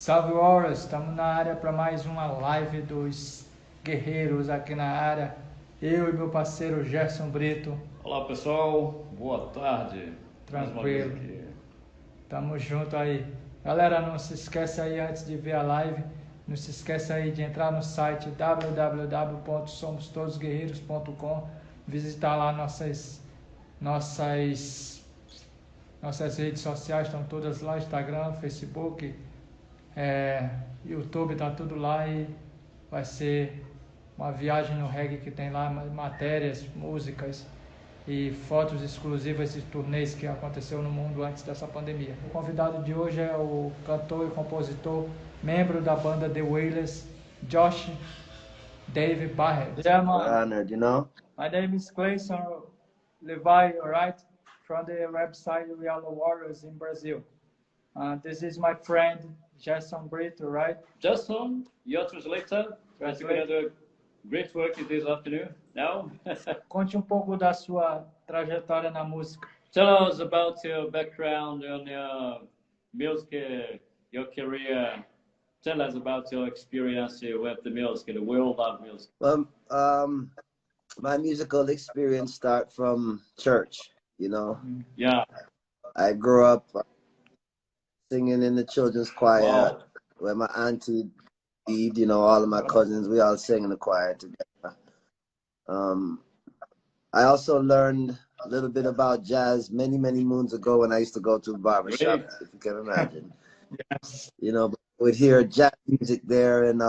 Salve Wailers, estamos na área para mais uma live dos guerreiros aqui na área. Eu e meu parceiro Gerson Brito. Olá pessoal, boa tarde. Tranquilo. Tamo junto aí. Galera, não se esquece aí antes de ver a live, não se esquece aí de entrar no site www.somostodosguerreiros.com, visitar lá nossas redes sociais, estão todas lá, Instagram, Facebook, YouTube, tá tudo lá e vai ser uma viagem no reggae que tem lá matérias, músicas e fotos exclusivas de turnês que aconteceu no mundo antes dessa pandemia. O convidado de hoje é o cantor e compositor, membro da banda The Wailers, Josh Dave Barrett. Yeah, man. Honored, you know. My name is Clayson Levi, alright, from the website Weareallwarriors in Brazil. This is my friend Jason Brito, right? Jason, your translator. Translator. Great work this afternoon. Now, conte pouco da sua trajetória na música. Tell us about your background and your music, your career. Tell us about your experience with the music, the world of music. Well, my musical experience start from church, you know. Yeah. I grew up singing in the children's choir where my auntie, you know, all of my cousins, we all sang in the choir together. I also learned a little bit about jazz many moons ago when I used to go to a barbershop, if you can imagine. Yes. You know, we'd hear jazz music there and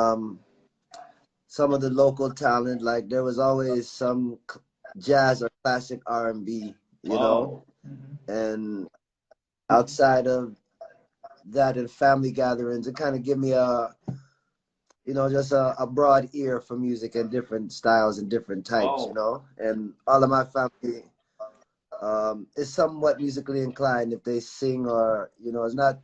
some of the local talent, like there was always some jazz or classic R&B, you know, and outside of that in family gatherings, it kind of give me a, you know, just a broad ear for music and different styles and different types, you know, and all of my family is somewhat musically inclined if they sing or, you know, it's not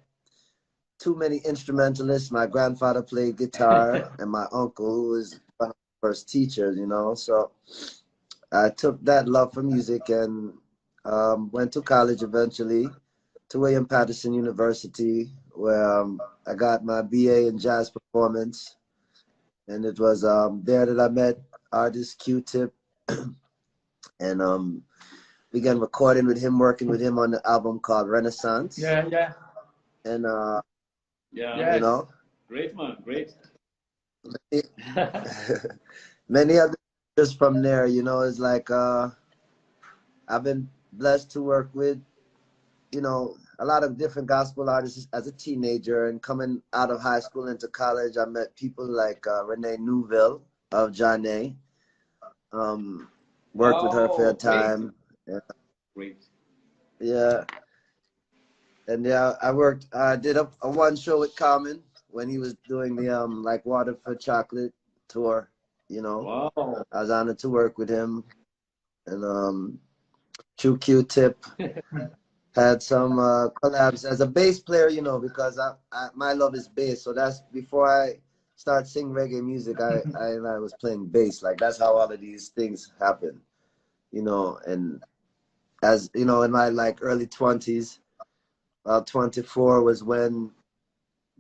too many instrumentalists. My grandfather played guitar and my uncle, who was one of my first teachers, you know, so I took that love for music and went to college eventually to William Patterson University, where I got my BA in jazz performance. And it was there that I met artist Q-Tip and began recording with him, working with him on the album called Renaissance. Yeah. And you know, great man, great. Many others just from there, you know, it's like I've been blessed to work with, you know, a lot of different gospel artists as a teenager, and coming out of high school into college, I met people like Renee Neuville of Johnny. Worked with her for a time. Great. Yeah. And yeah, I did a one show with Common when he was doing the like Water for Chocolate tour, you know. Wow. I was honored to work with him. And True Q-Tip. Had some collabs as a bass player, you know, because my love is bass. So that's before I start singing reggae music, I was playing bass. Like that's how all of these things happen, you know. And as you know, in my like early 20s, 24 was when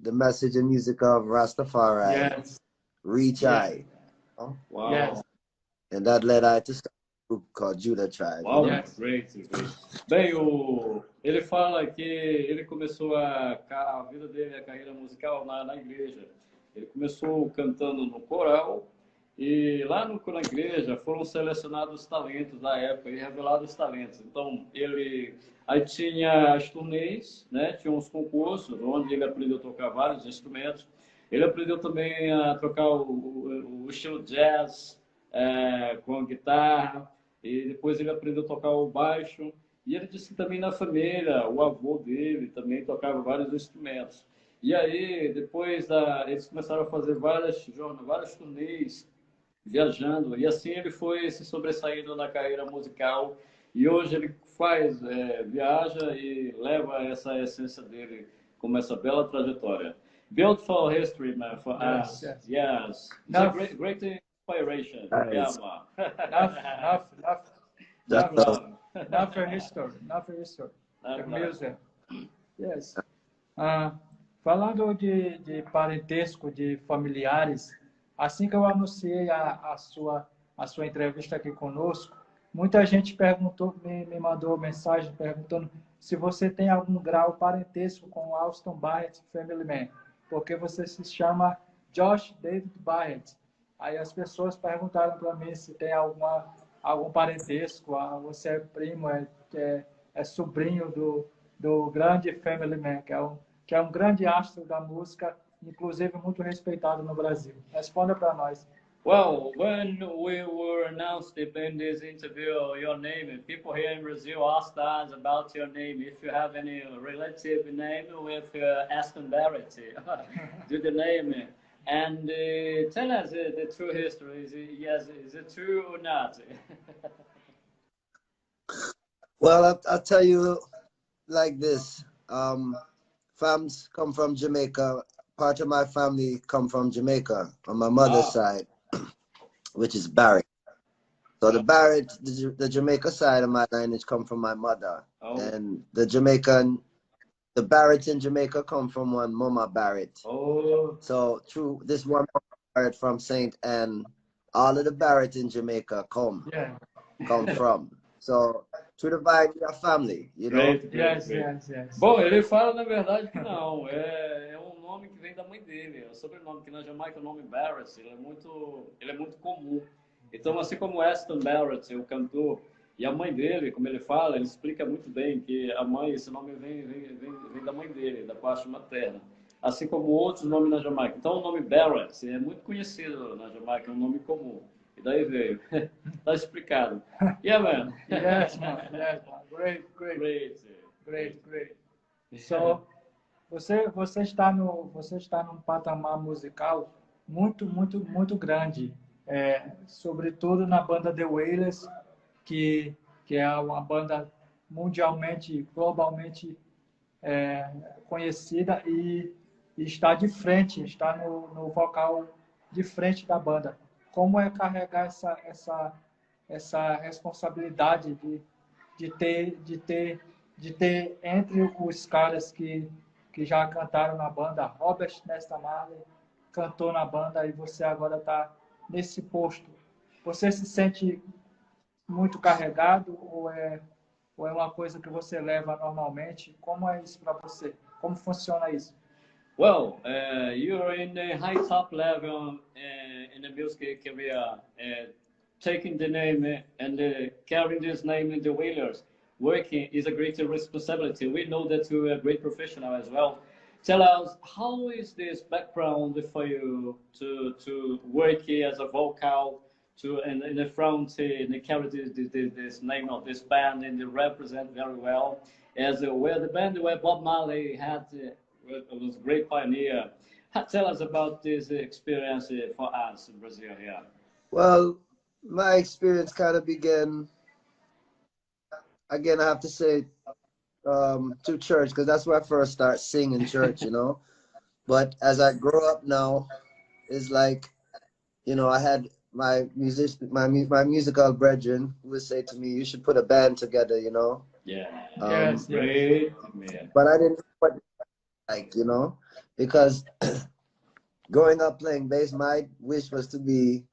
the message and music of Rastafari reach I. Oh, wow. Yes. And that led I to start a group called Judah Tribe. Wow, great. Bem, ele fala que ele começou a vida dele, a carreira musical na igreja. Ele começou cantando no coral e lá na igreja foram selecionados os talentos da época e revelados os talentos. Então, aí tinha as turnês, né? Tinha uns concursos onde ele aprendeu a tocar vários instrumentos. Ele aprendeu também a tocar o estilo jazz com a guitarra. E depois ele aprendeu a tocar o baixo. E ele disse que também na família, o avô dele também tocava vários instrumentos. E aí, depois eles começaram a fazer várias turnês, viajando. E assim ele foi se sobressaindo na carreira musical. E hoje ele viaja e leva essa essência dele como essa bela trajetória. Beautiful history, man, for us. Yes. It's a great inspiration. Nice. Not for history. The music. Yes. Falando de parentesco, de familiares, assim que eu anunciei a sua entrevista aqui conosco, muita gente perguntou, me mandou mensagem perguntando se você tem algum grau parentesco com o Austin Barrett Family Man, porque você se chama Josh David Barrett. Aí as pessoas perguntaram para mim se tem algum parentesco, você é primo, é sobrinho do grande Family Man, que é um grande astro da música, inclusive muito respeitado no Brasil. Responda para nós. Well, when we were announced in this interview your name, people here in Brazil asked us about your name, if you have any relative name with Aston Barrett, do the name, and tell us the true history. Is it true or not? Well, I'll tell you like this. Fams come from Jamaica. Part of my family come from Jamaica on my mother's side, which is Barrett. So the Barrett, the Jamaica side of my lineage come from my mother. And the Barretts in Jamaica come from one Mama Barrett. So through this one Barrett from St. Anne, all of the Barrett in Jamaica come from. So through the vibe, we are family, you know? Yes. Bom, ele fala, na verdade, que não. É um nome que vem da mãe dele. O sobrenome que na Jamaica, o nome Barrett, ele é muito comum. Então, assim como Aston Barrett, o cantor, e a mãe dele, como ele fala, ele explica muito bem que a mãe, esse nome vem da mãe dele, da parte materna. Assim como outros nomes na Jamaica. Então, o nome Barrett é muito conhecido na Jamaica, é um nome comum. E daí veio. Tá explicado. Yeah, man. Yes, man. Great. So, você está num patamar musical muito grande, sobretudo na banda The Wailers, que é uma banda mundialmente, globalmente conhecida e está de frente, está no vocal de frente da banda. Como é carregar essa responsabilidade de ter entre os caras que já cantaram na banda, Robert Nesta Marley cantou na banda e você agora está nesse posto. Você se sente muito carregado ou é uma coisa que você leva normalmente? Como é isso para você? Como funciona isso? Well, you're in the high top level in the music career, taking the name and carrying this name in the Wailers. Working is a great responsibility. We know that you're a great professional as well. Tell us, how is this background for you to work as a vocal, in the front, and carry this name of this band and represent very well, as where the band where Bob Marley was a great pioneer. Tell us about this experience for us in Brazil here. Well, my experience kind of began, again, I have to say, to church, because that's where I first started singing in church, you know. But as I grow up now, it's like, you know, I had my musical brethren who would say to me, you should put a band together, you know. Yes. Great, man. But I didn't know what like, you know, because growing up playing bass, my wish was to be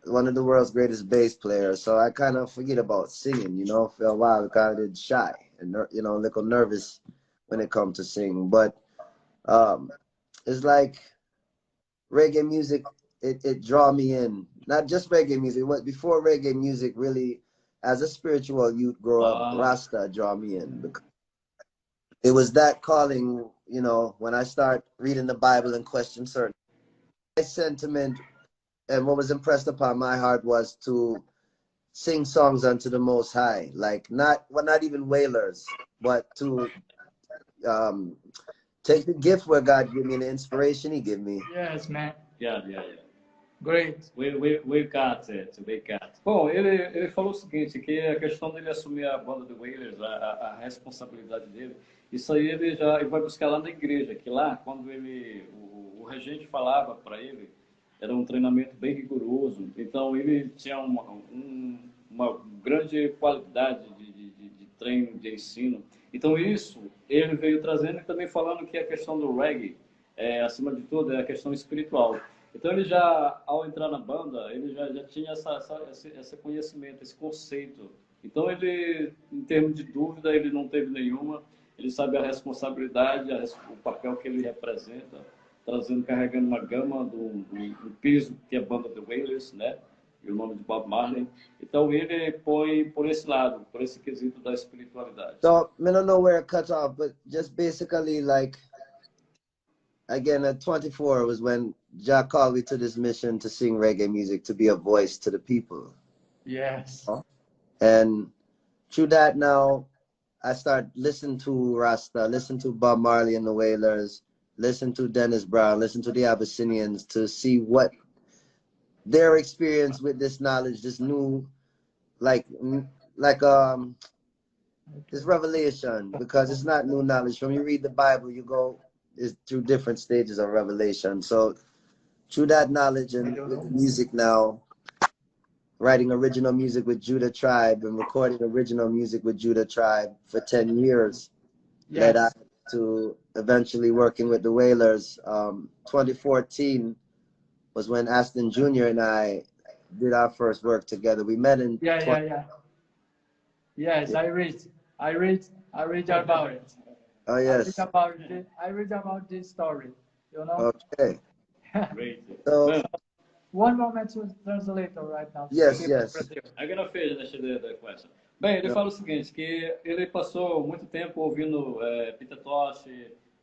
one of the world's greatest bass players. So I kind of forget about singing, you know, for a while, kind of shy and, you know, a little nervous when it comes to singing. But it's like reggae music, it draw me in. Not just reggae music, but before reggae music really, as a spiritual youth grow up, Rasta draw me in. Because it was that calling, you know, when I start reading the Bible and question certain sentiment, and what was impressed upon my heart was to sing songs unto the Most High, like not even Wailers, but to take the gift where God gave me and the inspiration He gave me. Yes, man. Yeah. Great. We got it. Bom, ele falou o seguinte, que a questão dele assumir a banda do Wailers, a responsabilidade dele, isso aí ele vai buscar lá na igreja, que lá, quando o regente falava para ele, era um treinamento bem rigoroso, então ele tinha uma grande qualidade de treino, de ensino, Então isso ele veio trazendo e também falando que a questão do reggae, acima de tudo, é a questão espiritual. Então ele já, ao entrar na banda, ele já tinha esse conhecimento, esse conceito. Então ele, em termos de dúvida, ele não teve nenhuma. Ele sabe a responsabilidade, o papel que ele representa, trazendo, carregando uma gama do peso que é a banda do Wailers, né? E o nome de Bob Marley. Então ele põe por esse lado, por esse quesito da espiritualidade. So, I don't know where it cut off, but just basically like, again, at 24 was when Jack called me to this mission to sing reggae music, to be a voice to the people. Yes. And through that now, I start listening to Rasta, listen to Bob Marley and the Wailers, listen to Dennis Brown, listen to the Abyssinians, to see what their experience with this knowledge, this new, this revelation, because it's not new knowledge. When you read the Bible, you go through different stages of revelation. So through that knowledge and with the music now, writing original music with Judah Tribe and recording original music with Judah Tribe for 10 years, led up to eventually working with the Wailers. 2014 was when Aston Jr. and I did our first work together. We met in Yes, I read about it. Oh yes. I read about this story. You know. Okay. Great. So one moment to translate right now. Yes. I'm gonna finish the question. Bem, ele fala o seguinte, que ele passou muito tempo ouvindo Peter Tosh,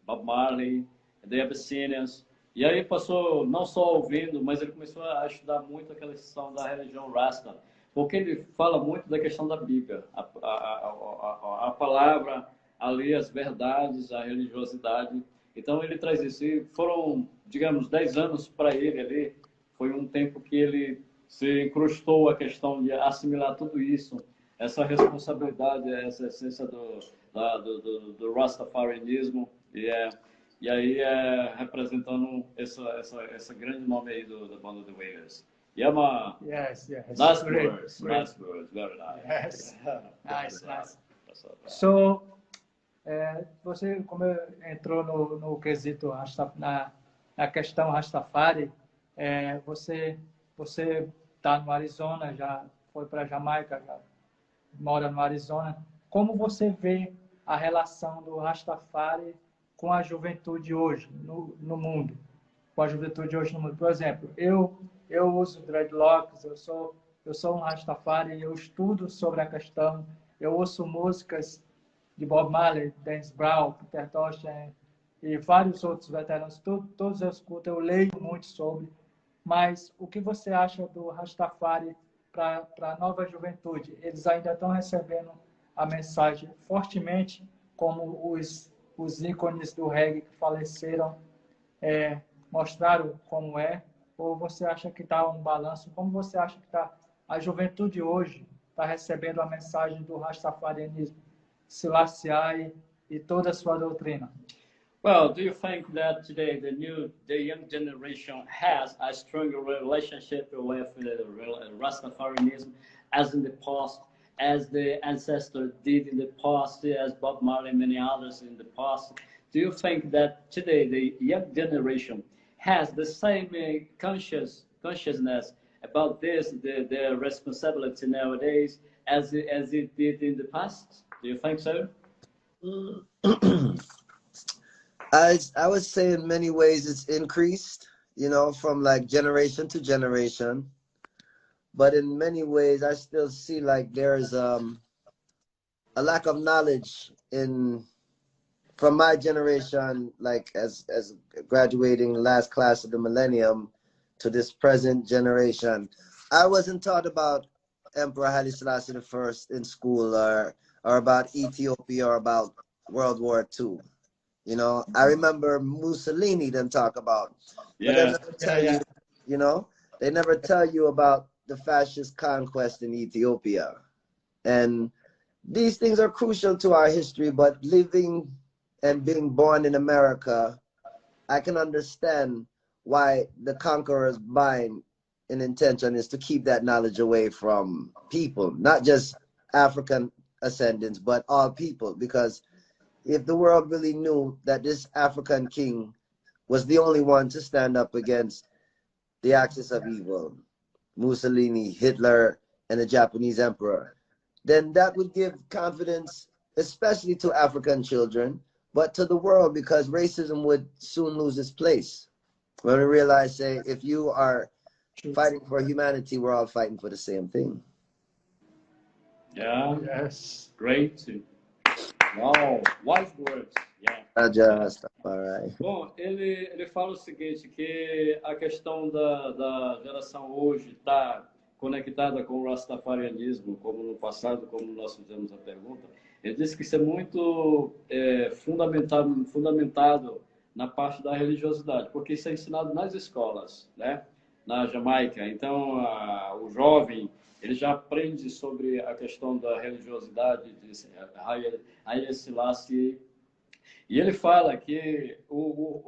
Bob Marley, The Abyssinians, e aí passou não só ouvindo, mas ele começou a estudar muito aquela questão da religião Rasta, porque ele fala muito da questão da Bíblia, a palavra ali, as verdades, a religiosidade. Então ele traz isso. E foram, digamos, 10 anos para ele ali. Foi um tempo que ele se incrustou a questão de assimilar tudo isso, essa responsabilidade, essa essência do Rastafarianismo, e aí representando esse grande nome aí da banda do Wailers. Yeah, yes. Nice words, very nice. Yes. nice. So, você, como entrou no quesito na questão Rastafari, você está no Arizona, já foi para Jamaica, já mora no Arizona. Como você vê a relação do Rastafari com a juventude hoje no mundo? Com a juventude hoje no mundo. Por exemplo, eu uso dreadlocks, eu sou um Rastafari, eu estudo sobre a questão, eu ouço músicas de Bob Marley, Dennis Brown, Peter Tosh e vários outros veteranos, todos eu escuto, eu leio muito sobre. Mas o que você acha do Rastafari para a nova juventude? Eles ainda estão recebendo a mensagem fortemente, como os ícones do reggae que faleceram mostraram como é? Ou você acha que está um balanço? Como você acha que a juventude hoje está recebendo a mensagem do Rastafarianismo, Selassie e toda a sua doutrina? Well, do you think that today the young generation has a stronger relationship with Rastafarianism as in the past, as the ancestors did in the past, as Bob Marley and many others in the past? Do you think that today the young generation has the same consciousness about this, their responsibility nowadays, as it did in the past? Do you think so? I would say in many ways it's increased, from like generation to generation. But in many ways, I still see like there's a lack of knowledge from my generation, like as graduating last class of the millennium to this present generation. I wasn't taught about Emperor Haile Selassie I in school or about Ethiopia or about World War II. I remember Mussolini them talk about. But they never tell you, they never tell you about the fascist conquest in Ethiopia. And these things are crucial to our history, but living and being born in America, I can understand why the conqueror's mind and intention is to keep that knowledge away from people, not just African ascendants, but all people, because if the world really knew that this African king was the only one to stand up against the axis of evil, Mussolini, Hitler, and the Japanese emperor, then that would give confidence, especially to African children, but to the world, because racism would soon lose its place. When we realize, say, if you are fighting for humanity, we're all fighting for the same thing. Yeah. Yes. Great. Wow. Wise words. Yeah. Just, all right. Bom, ele fala o seguinte, que a questão da geração hoje está conectada com o rastafarianismo, como no passado, como nós fizemos a pergunta. Ele disse que isso é muito fundamentado na parte da religiosidade, porque isso é ensinado nas escolas, né? Na Jamaica. Então, o jovem, ele já aprende sobre a questão da religiosidade de Haile Selassie. E ele fala que,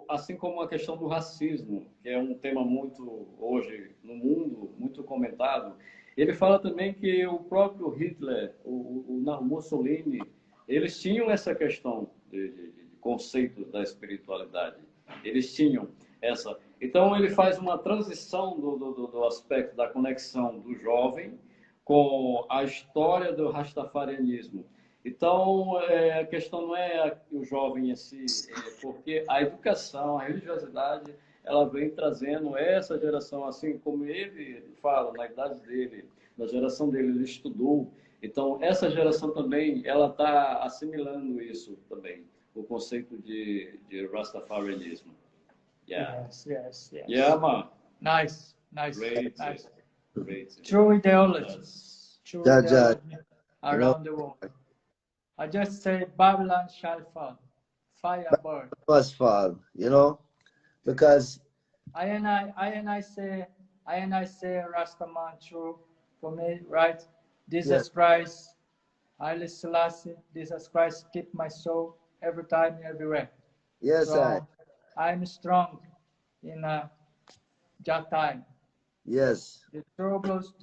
assim como a questão do racismo, que é um tema muito, hoje, no mundo, muito comentado, ele fala também que o próprio Hitler, o Mussolini, eles tinham essa questão de conceito da espiritualidade. Eles tinham essa. Então, ele faz uma transição do aspecto da conexão do jovem com a história do rastafarianismo. Então, a questão não é o jovem em si, porque a educação, a religiosidade, ela vem trazendo essa geração, assim como ele fala, na idade dele, na geração dele, ele estudou. Então, essa geração também, ela está assimilando isso também, o conceito de Rastafarianismo. Yeah. Yes. Yeah, man. Nice. Great. Nice. Great. True ideology. True ideology around the world. I just say Babylon shall fall, fire burn. Must fall, you know, because I say Rastaman true for me, right? Jesus Christ, Haile Selassie, Jesus Christ keep my soul every time, everywhere. Yes, so I'm strong in that time. Yes. The troubles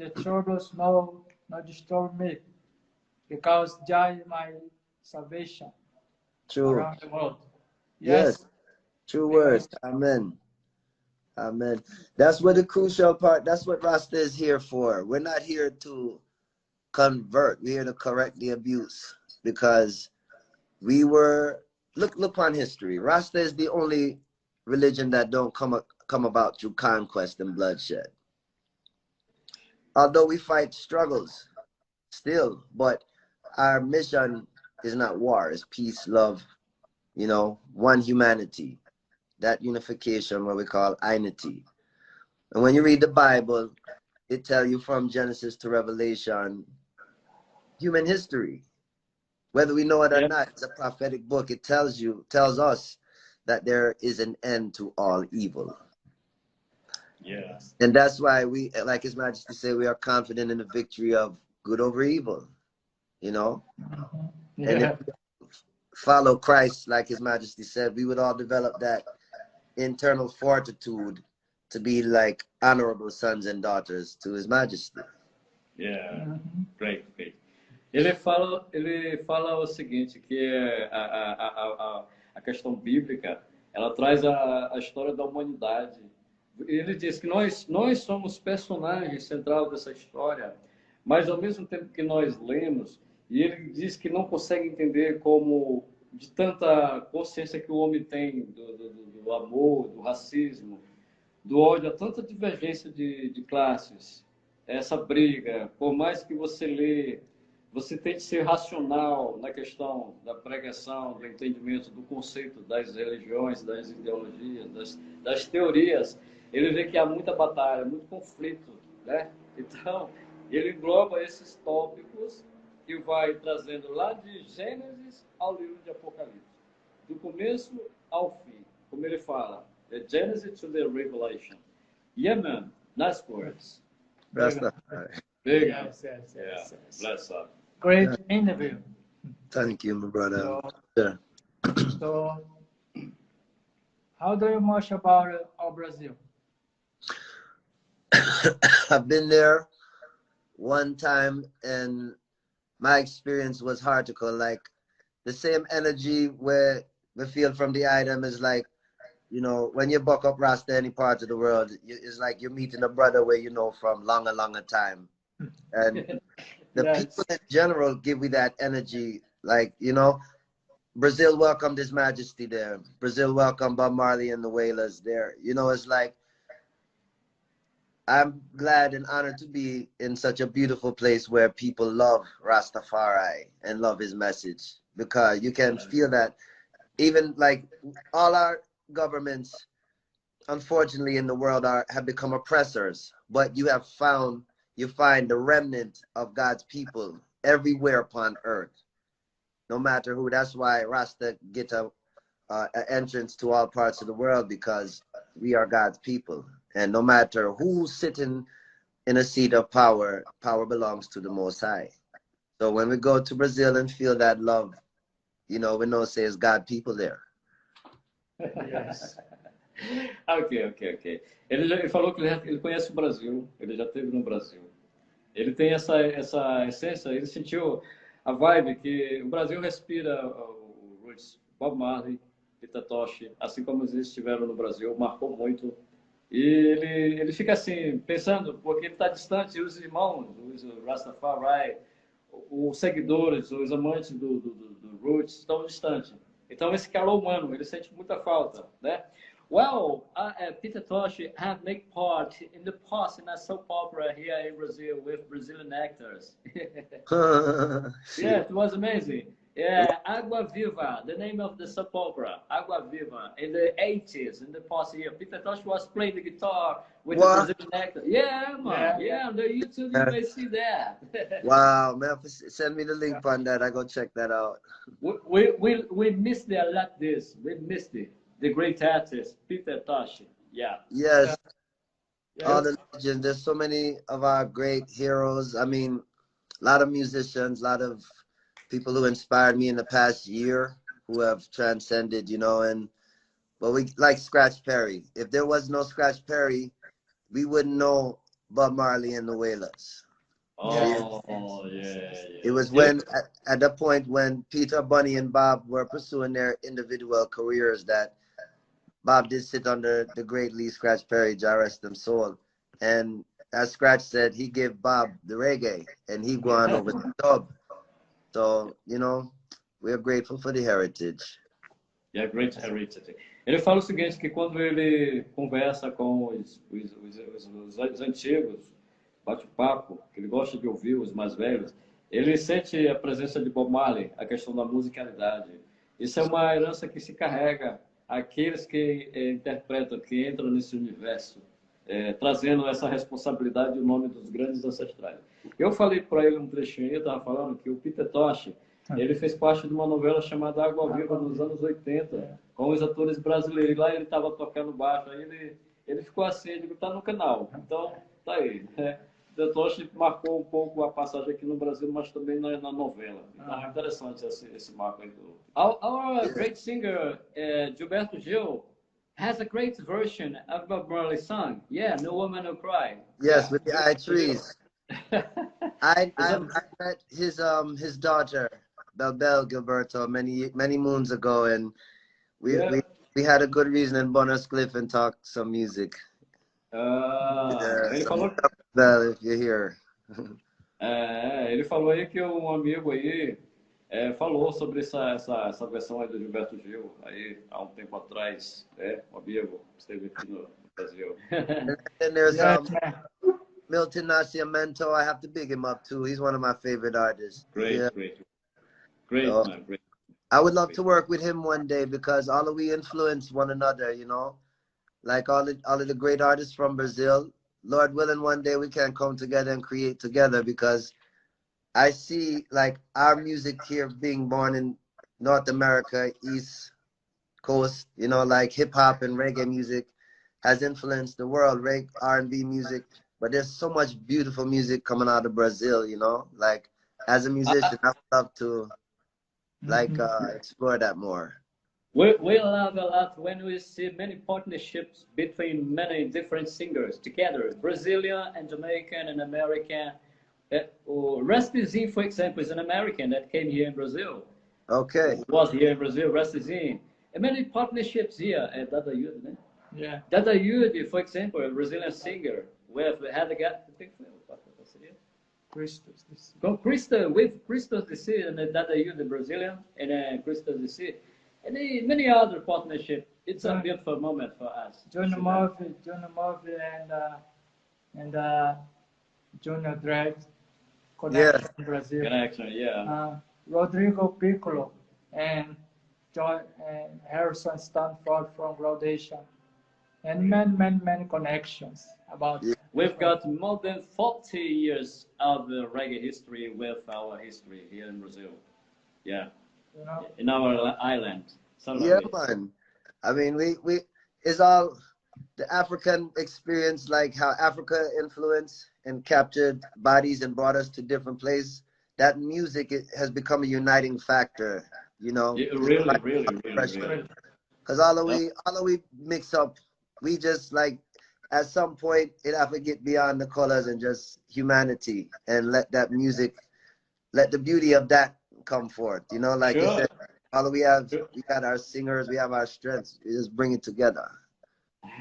no disturb me, because Jah is my salvation. True. Around the world. Yes. True words. Amen. Amen. That's what the crucial part, that's what Rasta is here for. We're not here to convert. We're here to correct the abuse, because we were, look upon history. Rasta is the only religion that don't come about through conquest and bloodshed. Although we fight struggles still, but our mission is not war, it's peace, love, you know, one humanity, that unification, what we call unity. And when you read the Bible, it tells you from Genesis to Revelation, human history. Whether we know it or not, it's a prophetic book. It tells us that there is an end to all evil. Yeah. And that's why we, like His Majesty said, we are confident in the victory of good over evil, you know? Yeah. And if we follow Christ, like His Majesty said, we would all develop that internal fortitude to be like honorable sons and daughters to His Majesty. Yeah, great. Ele fala o seguinte, que a questão bíblica, ela traz a história da humanidade. Ele diz que nós somos personagens centrais dessa história, mas ao mesmo tempo que nós lemos, e ele diz que não consegue entender como, de tanta consciência que o homem tem do amor, do racismo, do ódio, a tanta divergência de classes, essa briga, por mais que você lê, você tem que ser racional na questão da pregação, do entendimento do conceito das religiões, das ideologias, das teorias. Ele vê que há muita batalha, muito conflito, né? Então, ele engloba esses tópicos que vai trazendo lá de Gênesis ao livro de Apocalipse, do começo ao fim, como ele fala, the Genesis to the Revelation. Yeah, man, nice words. Big. Yes. Bless up. Great interview. Thank you, my brother. So how do you much about Brazil? I've been there one time, and my experience was hard to call. Like, the same energy where we feel from the item is like, you know, when you buck up Rasta any part of the world, it's like you're meeting a brother where you know from longer time. And the Yes. people in general give me that energy. Like, you know, Brazil welcomed His Majesty there. Brazil welcomed Bob Marley and the Wailers there. You know, it's like, I'm glad and honored to be in such a beautiful place where people love Rastafari and love his message, because you can feel that even like all our governments, unfortunately, in the world have become oppressors, but you find the remnant of God's people everywhere upon earth, no matter who. That's why Rasta get an entrance to all parts of the world, because we are God's people. And no matter who's sitting in a seat of power, power belongs to the Most High. So when we go to Brazil and feel that love, you know, we know say it's God people there. Yes. Ok. Ele falou que ele conhece o Brasil, ele já esteve no Brasil. Ele tem essa essência, ele sentiu a vibe que o Brasil respira o Roots, Bob Marley, Peter Tosh, assim como eles estiveram no Brasil, marcou muito. E ele fica assim, pensando, porque ele está distante, os irmãos, os Rastafari, os seguidores, os amantes do Roots estão distantes. Então, esse calor humano, ele sente muita falta, né? Well, Peter Tosh have made part in the past in a soap opera here in Brazil with Brazilian actors. Yeah, it was amazing. Yeah, Água Viva, the name of the soap opera, Água Viva, in the 80s, in the past year. Peter Tosh was playing the guitar with the Brazilian actor. Yeah, man. Yeah, on the YouTube you may see that. Wow, man, send me the link on that. I go check that out. We missed it a lot. We missed it. The great artist, Peter Tosh. Yeah. Yes. Yeah. All the legends. There's so many of our great heroes. I mean, a lot of musicians, a lot of people who inspired me in the past year who have transcended, you know, but we like Scratch Perry. If there was no Scratch Perry, we wouldn't know Bob Marley and the Wailers. Oh, yeah. It was when, at the point when Peter, Bunny, and Bob were pursuing their individual careers, that Bob did sit under the great Lee Scratch Perry, Jah rest him soul. And as Scratch said, he gave Bob the reggae, and he gone over the dub. So, you know, we're grateful for the heritage. Yeah, great heritage. Ele fala o seguinte, que quando ele conversa com os antigos, bate papo, que ele gosta de ouvir os mais velhos, ele sente a presença de Bob Marley, a questão da musicalidade. Isso é uma herança que se carrega àqueles que interpretam, que entram nesse universo, trazendo essa responsabilidade em nome dos grandes ancestrais. Eu falei para ele um trechinho, eu estava falando que o Peter Tosh, ele fez parte de uma novela chamada Água Viva nos anos 80, com os atores brasileiros. Lá ele estava tocando baixo, aí ele ficou assim, ele está no canal. Então, tá aí. O Tosh marcou um pouco a passagem aqui no Brasil, mas também na novela. Então, é interessante esse marco aí. Our great singer, Gilberto Gil, has a great version of Bob Marley's song. Yeah, No Woman No Cry. Yes, with the eye trees. I met his daughter, Belle Gilberto, many moons ago, and we had a good reason in Bonner's Cliff and talked some music. Ele falou Belle, if you're here. Ele falou aí que um amigo aí falou sobre essa versão aí do Gilberto Gil aí há um tempo atrás, um amigo esteve aqui no Brasil. And there's Milton Nascimento. I have to big him up too. He's one of my favorite artists. Great, so, man, great. I would love to work with him one day, because all of we influence one another, you know, like all of the great artists from Brazil. Lord willing, one day we can come together and create together, because I see like our music here being born in North America, East Coast, you know, like hip hop and reggae music has influenced the world, R&B music. But there's so much beautiful music coming out of Brazil, you know. Like, as a musician, I would love to, like, explore that more. We love a lot when we see many partnerships between many different singers together, Brazilian and Jamaican and American. Rest Z, for example, is an American that came here in Brazil. Okay. Who was here in Brazil, residing. And many partnerships here at Dada Youth, né? Yeah. Dada Youth, for example, a Brazilian singer with Christus. with Christus DC and Dada Youth, the Brazilian, and Christus DC. And many other partnerships. It's a beautiful moment for us. Junior Murphy and Junior Drag connection in Brazil. Connection, yeah. Rodrigo Piccolo and John and Harrison Stanford from Rhodesia, and many connections about. Yeah. We've got more than 40 years of reggae history with our history here in Brazil. Yeah. You know? In our island. Yeah, man. I mean, we it's all the African experience, like how Africa influenced and captured bodies and brought us to different places. That music has become a uniting factor, you know. Yeah, really. Because all of we mix up, we just like at some point it have to get beyond the colors and just humanity and let that music, let the beauty of that come forth. You know, like you said, all we have, we got our singers, we have our strengths. We just bring it together.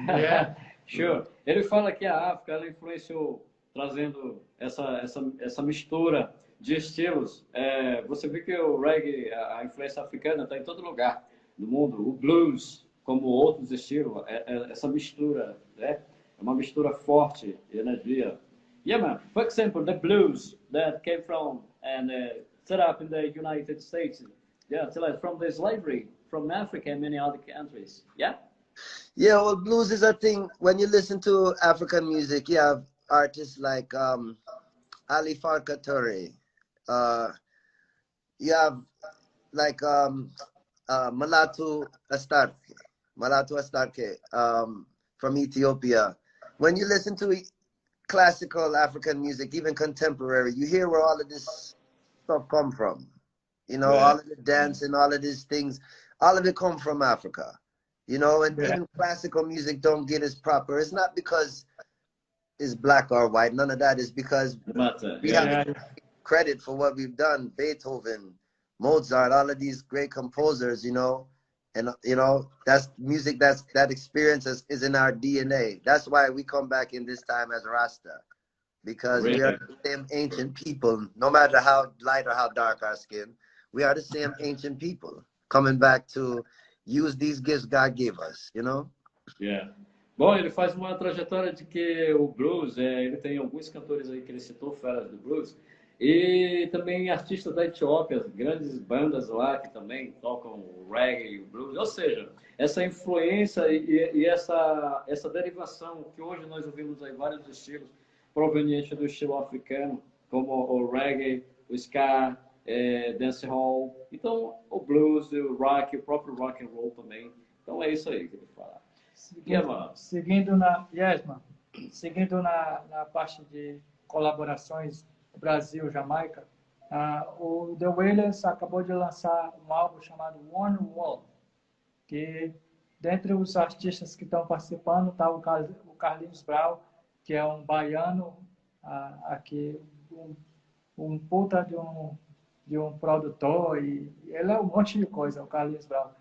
Yeah, sure. Ele fala que a África ela influenciou trazendo essa mistura de estilos. Você vê que o reggae, a influência africana está em todo lugar do mundo. O blues, como outros estilos, essa mistura, né? É uma mistura forte de energia. Yeah, man. For example, the blues that came from and set up in the United States. Yeah, from the slavery from Africa and many other countries. Yeah. Yeah, well, blues is a thing. When you listen to African music, you have artists like Ali Farka Toure. You have like Malatu Astarke from Ethiopia. When you listen to classical African music, even contemporary, you hear where all of this stuff come from. You know, all of the dancing, all of these things, all of it come from Africa. You know, and even classical music don't get as proper. It's not because it's black or white. None of that. Is because we have credit for what we've done. Beethoven, Mozart, all of these great composers, you know. And, you know, that's music, that experience is in our DNA. That's why we come back in this time as Rasta. Because we are the same ancient people, no matter how light or how dark our skin. We are the same ancient people coming back to use these gifts God gave us, you know? Yeah. Bom, ele faz uma trajetória de que o blues, ele tem alguns cantores aí que ele citou, feras do blues, e também artistas da Etiópia, grandes bandas lá que também tocam o reggae e o blues. Ou seja, essa influência e essa derivação que hoje nós ouvimos aí vários estilos provenientes do estilo africano, como o reggae, o ska, dancehall, então o blues, o rock, o próprio rock and roll também. Então é isso aí que ele fala. Seguindo na parte de colaborações Brasil-Jamaica, o The Wailers acabou de lançar um álbum chamado One World, que dentre os artistas que estão participando está o Carlinhos Brau, que é um baiano aqui, um puta de um produtor, e ele é um monte de coisa, o Carlinhos Brau.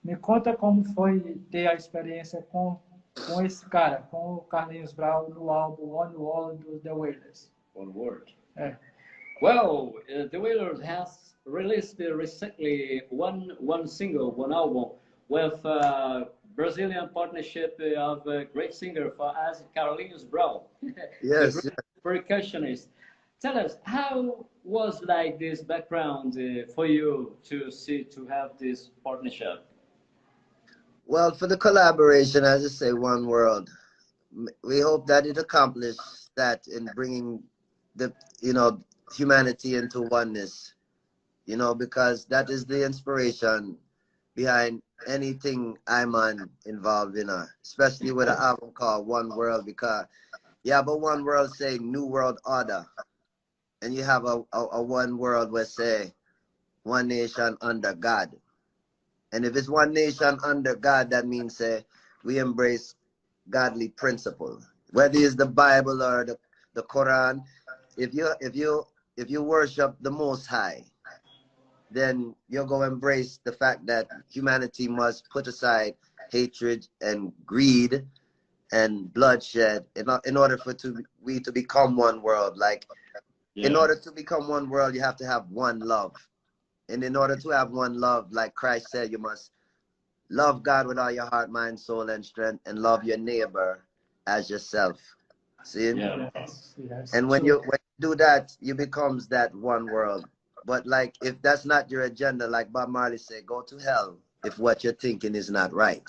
Me conta como foi ter a experiência com esse cara, com o Carlinhos Brau, no álbum One World do The Wailers. One World. Well, The Wailers has released recently one single, one album, with Brazilian partnership of a great singer for us, Carlinhos Brau. Yes. The percussionist. Tell us, how was like this background for you to have this partnership? Well, for the collaboration, as I say, One World, we hope that it accomplishes that in bringing the, you know, humanity into oneness, you know, because that is the inspiration behind anything I'm involved in, especially with an album called One World, because but One World say New World Order, and you have a One World where say one nation under God. And if it's one nation under God, that means we embrace godly principle. Whether it's the Bible or the Quran, if you worship the Most High, then you'll go embrace the fact that humanity must put aside hatred and greed and bloodshed in order for we to become one world. Like, in order to become one world, you have to have one love. And in order to have one love, like Christ said, you must love God with all your heart, mind, soul, and strength, and love your neighbor as yourself. See? Yes, yes. And when you do that, you becomes that one world. But like, if that's not your agenda, like Bob Marley said, go to hell if what you're thinking is not right.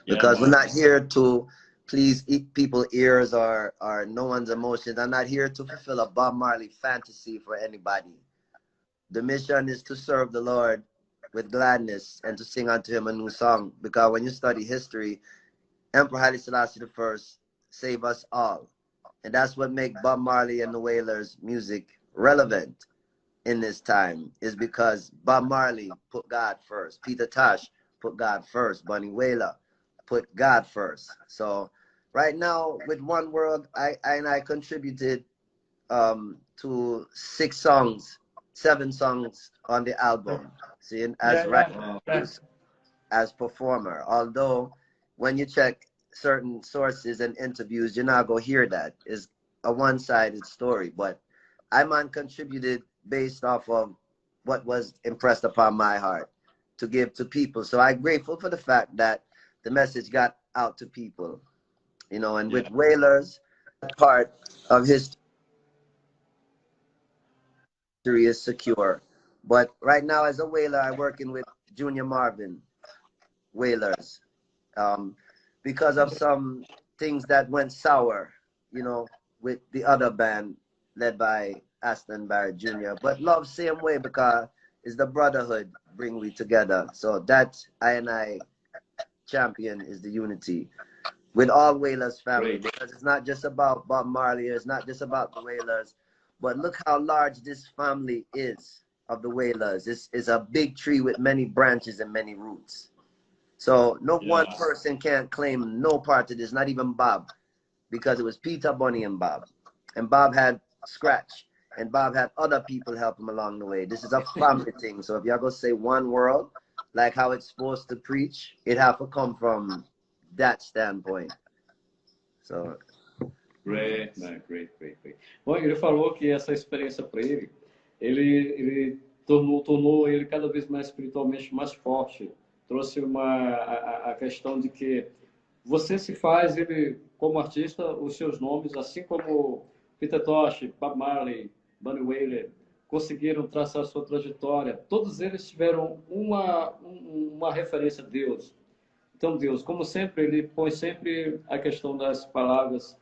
Because we're not here to please people's ears or no one's emotions. I'm not here to fulfill a Bob Marley fantasy for anybody. The mission is to serve the Lord with gladness and to sing unto him a new song. Because when you study history, Emperor Haile Selassie I saved us all. And that's what makes Bob Marley and the Wailers music relevant in this time, is because Bob Marley put God first. Peter Tosh put God first. Bunny Wailer put God first. So right now with One World, I contributed to 7 songs on the album. See, as as performer. Although when you check certain sources and interviews, you're not gonna hear that. It's a one-sided story. But I contributed based off of what was impressed upon my heart to give to people. So I'm grateful for the fact that the message got out to people, you know. And with Wailers, part of history is secure. But right now, as a Wailer, I'm working with Junior Marvin Wailers, because of some things that went sour, you know, with the other band led by Aston Barrett Jr. But love same way, because it's the brotherhood bring we together. So that I champion is the unity with all Wailers family, because it's not just about Bob Marley, it's not just about the Wailers, but look how large this family is of the Wailers. It's a big tree with many branches and many roots. So no one person can't claim no part of this, not even Bob, because it was Peter, Bunny, and Bob. And Bob had Scratch, and Bob had other people help him along the way. This is a family thing. So if y'all gonna say one world, like how it's supposed to preach, it have to come from that standpoint. So Great, man, great. Bom, ele falou que essa experiência para ele tornou ele cada vez mais espiritualmente mais forte. Trouxe a questão de que você se faz, ele como artista, os seus nomes, assim como Peter Tosh, Bob Marley, Bunny Wailer, conseguiram traçar sua trajetória. Todos eles tiveram uma referência a Deus. Então Deus, como sempre, ele põe sempre a questão das palavras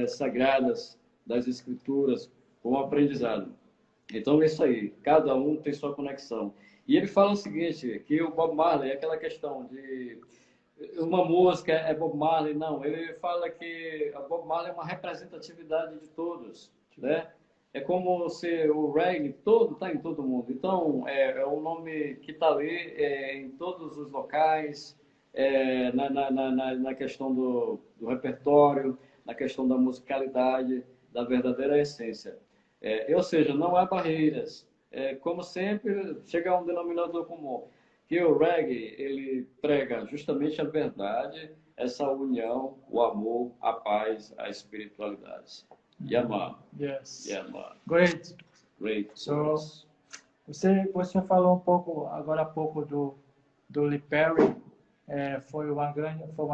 sagradas, das escrituras, como aprendizado. Então é isso aí, cada um tem sua conexão. E ele fala o seguinte, que o Bob Marley é aquela questão de uma música é Bob Marley, não. Ele fala que o Bob Marley é uma representatividade de todos, né? É como se o reggae todo está em todo mundo. Então é um nome que está ali em todos os locais, na questão do repertório, na questão da musicalidade, da verdadeira essência. Ou seja, não há barreiras. Como sempre, chega a um denominador comum, que o reggae, ele prega justamente a verdade, essa união, o amor, a paz, a espiritualidade. Yeah, man. Yes. Yeah, man. Great. So, você falou agora há pouco do Lee Perry. Foi uma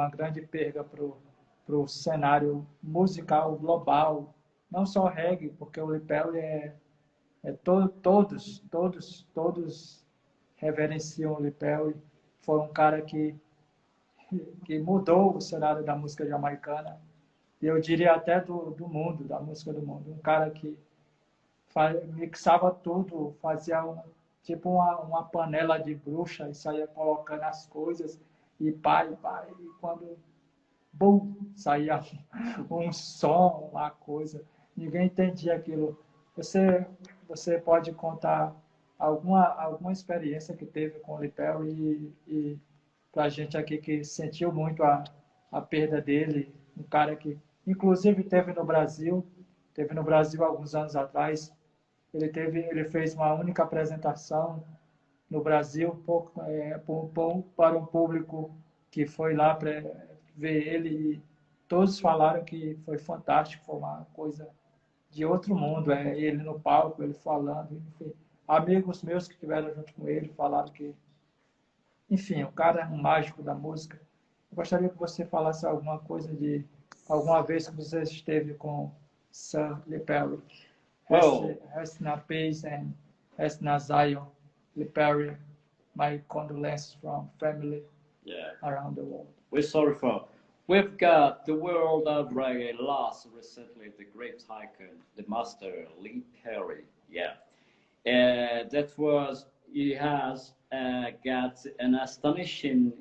grande perda para o cenário musical global, não só reggae, porque o Lee Perry todos reverenciam o Lee Perry. Foi um cara que mudou o cenário da música jamaicana, e eu diria até do mundo, da música do mundo. Um cara que mixava tudo, fazia tipo uma panela de bruxa e saía colocando as coisas, e quando bum, saía um som, uma coisa, ninguém entendia aquilo. Você pode contar alguma experiência que teve com o Lee Perry e para a gente aqui que sentiu muito a perda dele, um cara que inclusive teve no Brasil alguns anos atrás, ele fez uma única apresentação no Brasil para um público que foi lá para ver ele, e todos falaram que foi fantástico, foi uma coisa de outro mundo, ele no palco, ele falando, enfim. Amigos meus que estiveram junto com ele falaram que, enfim, o cara é um mágico da música. Eu gostaria que você falasse alguma coisa de alguma vez que você esteve com Sir Perry. Rest na paz and rest na Zion, Perry. My condolences from family around the world. We're sorry for. We've got the world of reggae lost recently the great icon, the master Lee Perry. Yeah, he has got an astonishing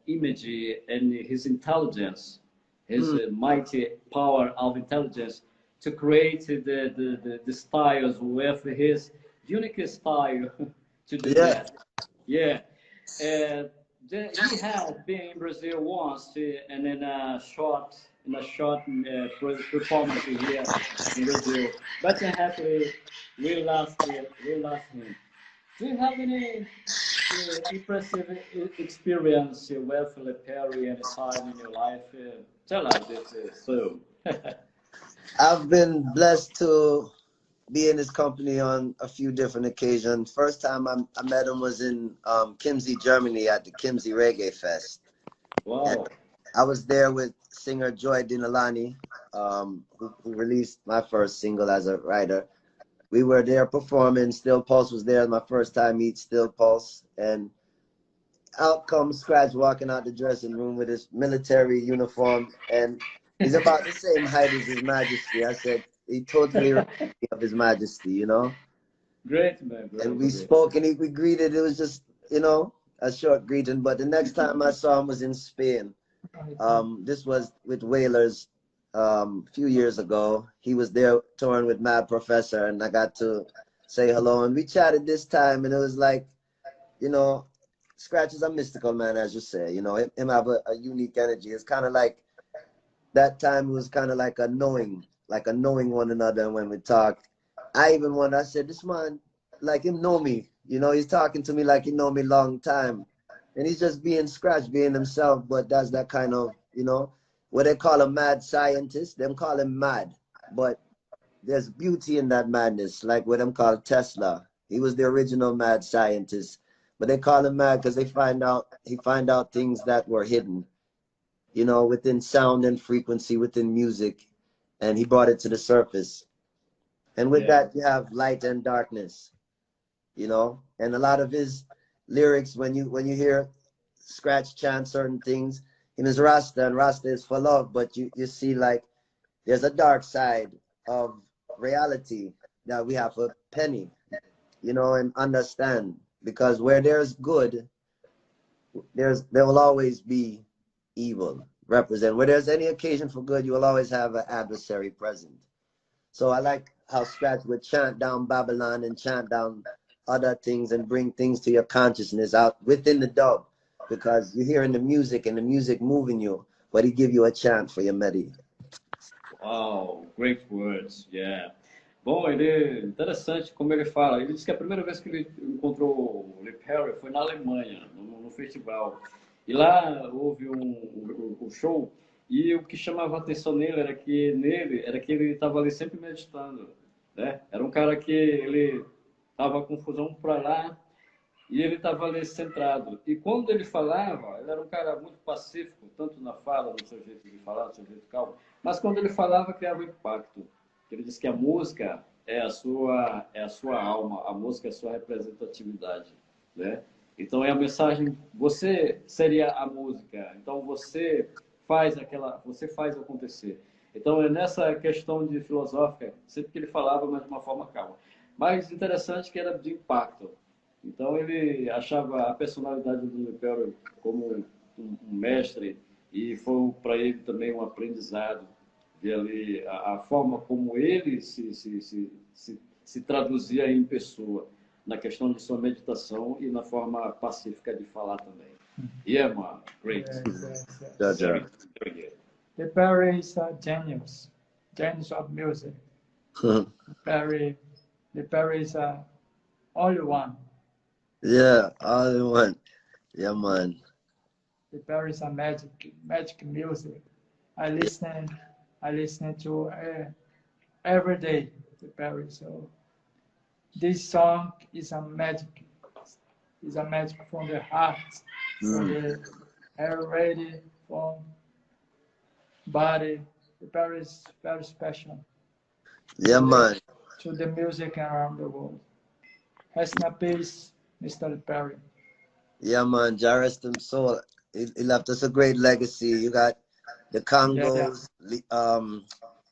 image and his intelligence, his mighty power of intelligence to create the styles with his unique style to do that. Yeah. He had been in Brazil once and in a short performance here in Brazil. But happily, we lost him. Do you have any impressive experience with Le Perry any time in your life? Tell us this soon. I've been blessed to be in his company on a few different occasions. First time I met him was in Kimsey, Germany at the Kimsey Reggae Fest. Wow. And I was there with singer Joy Dinalani, who released my first single as a writer. We were there performing. Still Pulse was there. My first time meet Still Pulse. And out comes Scratch walking out the dressing room with his military uniform. And he's about the same height as His Majesty. I said, he totally reminds me of His Majesty, you know? Great, man. Great, and we spoke and we greeted. It was just, you know, a short greeting. But the next time I saw him was in Spain. This was with Wailers a few years ago. He was there touring with Mad Professor, and I got to say hello. And we chatted this time, and it was like, you know, Scratch is a mystical man, as you say. You know, him have a unique energy. It's kind of like that time was kind of like a knowing one another. And when we talked, I said, this man, like him know me. You know, he's talking to me like he know me long time. And he's just being Scratch, being himself. But that's that kind of, you know, what they call a mad scientist. Them call him mad. But there's beauty in that madness, like what them call Tesla. He was the original mad scientist. But they call him mad because he find out things that were hidden, you know, within sound and frequency, within music. And he brought it to the surface. And with that, you have light and darkness, you know. And a lot of his lyrics, when you hear Scratch chant certain things, he is Rasta, and Rasta is for love. But you see, like, there's a dark side of reality that we have to penny, you know, and understand. Because where there's good, there will always be evil represent. Where there's any occasion for good, you will always have an adversary present. So I like how Scratch would chant down Babylon and chant down other things and bring things to your consciousness out within the dub, because you're hearing the music and the music moving you, but he give you a chant for your melody. Wow, great words, yeah. Bom, ele interessante como ele fala. Ele disse que a primeira vez que ele encontrou o Le Perry foi na Alemanha, no festival. E lá houve um show, e o que chamava a atenção nele era que ele estava ali sempre meditando, né? Era um cara que ele estava com confusão para lá e ele estava ali centrado. E quando ele falava, ele era um cara muito pacífico, tanto na fala, no seu jeito de falar, no seu jeito calmo, mas quando ele falava, criava impacto. Ele disse que a música é a sua alma, a música é a sua representatividade, né? Então é a mensagem, você seria a música, então você faz acontecer. Então é nessa questão de filosófica, sempre que ele falava, mas de uma forma calma. Mas interessante que era de impacto. Então ele achava a personalidade do Perry como um mestre, e foi para ele também um aprendizado ver ali a forma como ele se traduzia em pessoa, na questão de sua meditação e na forma pacífica de falar também. Yeah, man, great. Yes. Very good. The Barrett is a genius of music. Barrett the Perry is only one. Yeah, all in one. Yeah, man. The Perry is a magic music. I listen to every day the Perry. So this song is a magic. Is a magic from the heart, from the air ready, from body. The Perry is very special. Yeah, man. To the music around the world. Rest in peace, Mr. Perry. Yeah, man. Jah rest him soul. He left us a great legacy. You got the Congos,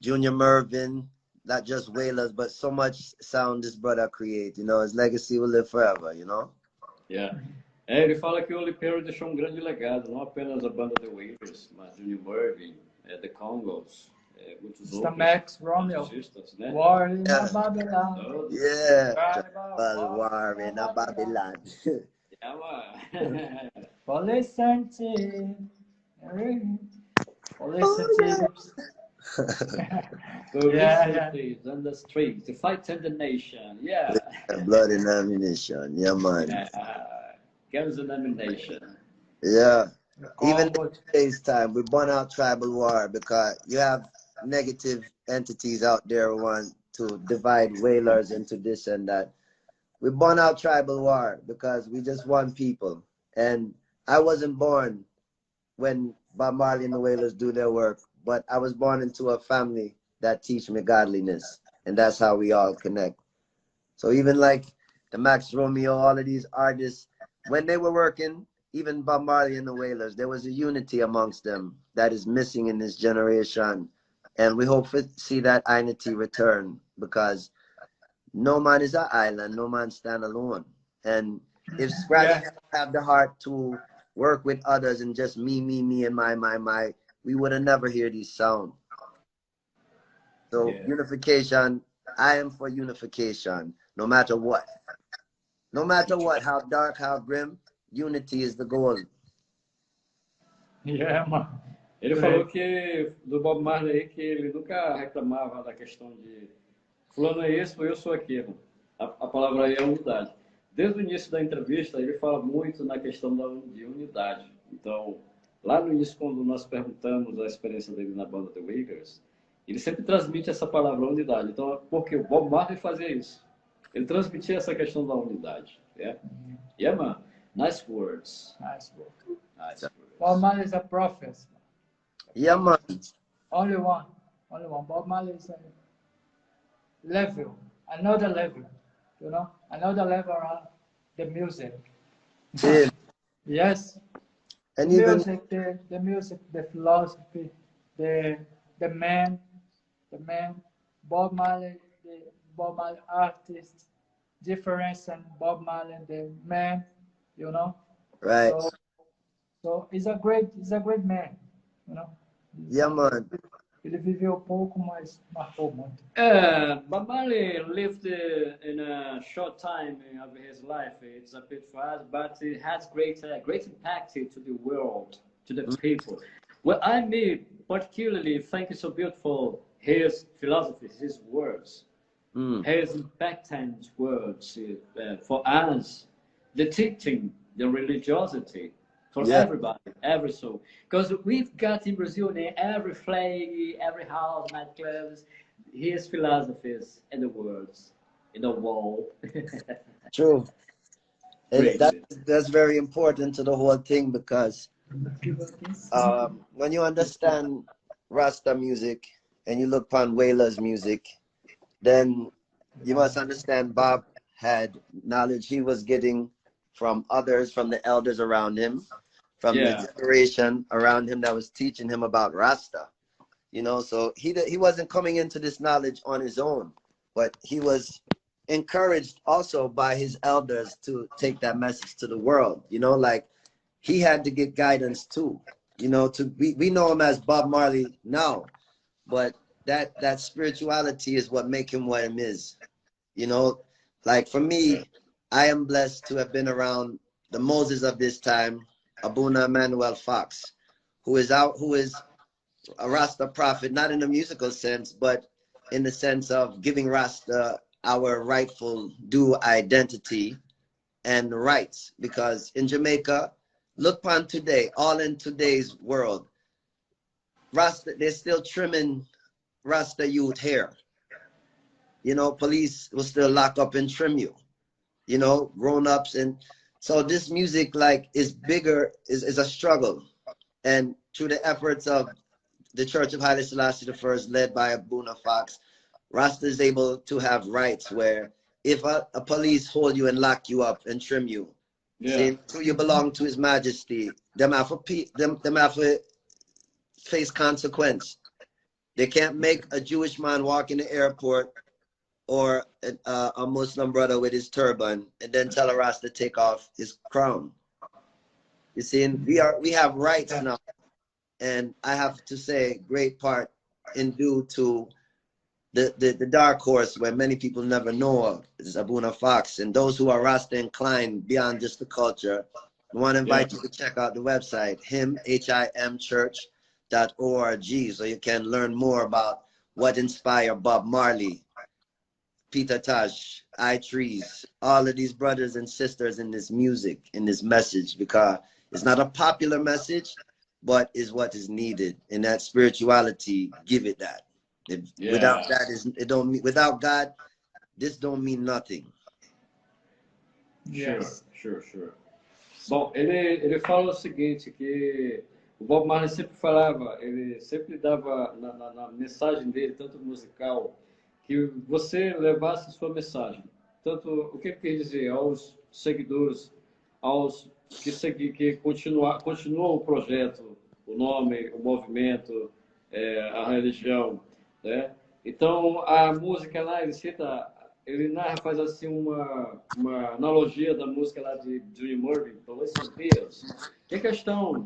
Junior Mervin, not just Wailers, but so much sound this brother create. You know, his legacy will live forever, you know? Yeah. Ele fala que o Lee Perry deixou um grande legado, não apenas a banda The Wailers, mas Junior Mervin, The Congos, muitos Mr. outros. Max, Romeo, Artistas, né? War in Babylon. Todos. Yeah. War in Babylon. Yeah, man. For listen to Publicities on the streets to fight in the nation. Yeah. Blood and ammunition. Yeah, man. Guns and ammunition. Yeah. Even in today's time, we burn out tribal war because you have negative entities out there who want to divide Wailers into this and that. We burn out tribal war because we just want people. And I wasn't born when Bob Marley and the Wailers do their work, but I was born into a family that teach me godliness, and that's how we all connect. So even like the Max Romeo, all of these artists, when they were working, even Bob Marley and the Wailers, there was a unity amongst them that is missing in this generation. And we hope to see that unity return, because no man is an island, no man stand alone. And if Scratch have the heart to work with others and just me, and my, we would have never hear these sounds. So unification, I am for unification, no matter what. No matter what, how dark, how grim, unity is the goal. Yeah, man. Ele falou que, do Bob Marley, que ele nunca reclamava da questão de fulano é esse, eu sou aquilo. A palavra aí é unidade. Desde o início da entrevista, ele fala muito na questão de unidade. Então, lá no início, quando nós perguntamos a experiência dele na banda The Wailers, ele sempre transmite essa palavra unidade. Então, porque o Bob Marley fazia isso. Ele transmitia essa questão da unidade. Yeah, yeah, man. Nice words. Nice words. Nice words. Bob Marley is a prophet. Yeah, man. Only one. Only one. Bob Marley is a level. Another level. You know? Another level of the music. Yeah. Yes. And the even music, the music, the philosophy, the man, Bob Marley, the Bob Marley artist, difference and Bob Marley, the man, you know. Right. So he's a great man, you know. Yeah, man. Ele viveu pouco, mas marcou muito. Bob Marley lived in a short time of his life. It's a bit fast, but it has great impact to the world, to the people. Well, I mean, particularly think it's so beautiful his philosophy, his words, his impactant words for us, the teaching, the religiosity. For everybody, every soul. Because we've got in Brazil, in every flag, every house, nightclubs, his philosophies and the words in the wall. True. That's very important to the whole thing, because when you understand Rasta music and you look upon Wailers music, then you must understand Bob had knowledge he was getting from others, from the elders around him, from the generation around him that was teaching him about Rasta. You know, so he wasn't coming into this knowledge on his own, but he was encouraged also by his elders to take that message to the world. You know, like he had to get guidance too. You know, we know him as Bob Marley now, but that spirituality is what make him what him is. You know, like for me, I am blessed to have been around the Moses of this time, Abuna Emmanuel Fox, who is a Rasta prophet, not in a musical sense, but in the sense of giving Rasta our rightful due identity and rights. Because in Jamaica, look upon today, all in today's world, Rasta, they're still trimming Rasta youth hair. You know, police will still lock up and trim you, you know, grown-ups. And so this music, like, is bigger, is a struggle. And through the efforts of the Church of Haile Selassie I, led by Abuna Fox, Rasta is able to have rights where if a police hold you and lock you up and trim you, saying so you belong to His Majesty, them have to face consequence. They can't make a Jewish man walk in the airport or a Muslim brother with his turban and then tell a Rasta to take off his crown. You see, we have rights now. And I have to say, great part in due to the dark horse where many people never know of is Abuna Fox. And those who are Rasta inclined beyond just the culture, I want to invite you to check out the website, himchurch.org, so you can learn more about what inspired Bob Marley, Peter Tosh, I Trees, all of these brothers and sisters in this music, in this message, because it's not a popular message, but is what is needed. And that spirituality, give it that. Without that, without God, this don't mean nothing. Sure. Bom, ele fala o seguinte, que o Bob Marley sempre falava, ele sempre dava na mensagem dele, tanto musical, que você levasse sua mensagem. Tanto, o que ele quer dizer aos seguidores, aos que continuam o projeto, o nome, o movimento, a religião, né? Então, a música lá, ele narra, faz assim uma analogia da música lá de Junior Murphy, Police Bears, que a questão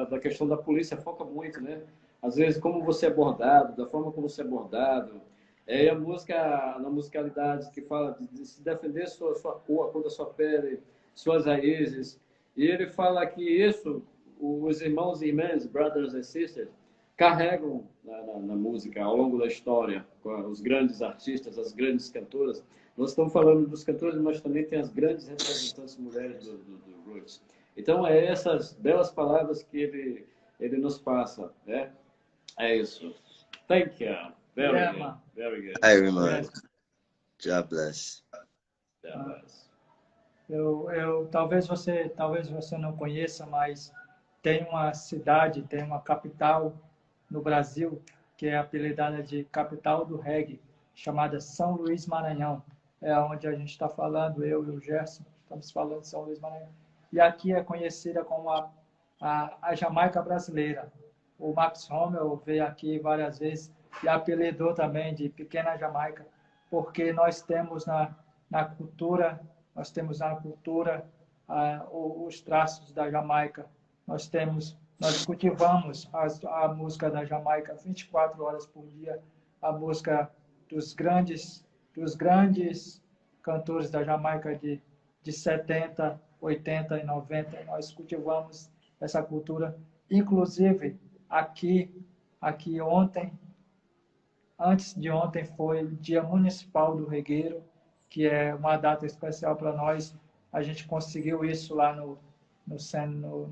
da questão da polícia foca muito, né? Às vezes, como você é abordado, da forma como você é abordado, e a música, na musicalidade que fala de se defender sua cor, a cor da sua pele, suas raízes, e ele fala que isso, os irmãos e irmãs, brothers and sisters, carregam na música ao longo da história, com os grandes artistas, as grandes cantoras. Nós estamos falando dos cantores, mas também tem as grandes representantes mulheres do Roots. Então, é essas belas palavras que ele nos passa, né? É isso. Thank you. Very good. Very much. God bless. God bless. Talvez você não conheça, mas tem uma cidade, tem uma capital no Brasil que é apelidada de capital do reggae, chamada São Luís Maranhão. É onde a gente está falando, eu e o Gerson, estamos falando de São Luís Maranhão. E aqui é conhecida como a Jamaica brasileira. O Max Rommel veio aqui várias vezes e apelidou também de Pequena Jamaica, porque nós temos na cultura os traços da Jamaica. Nós cultivamos a música da Jamaica 24 horas por dia, a música dos grandes cantores da Jamaica de 70, 80 e 90. Nós cultivamos essa cultura. Inclusive, aqui ontem, antes de ontem, foi o Dia Municipal do Regueiro, que é uma data especial para nós. A gente conseguiu isso lá no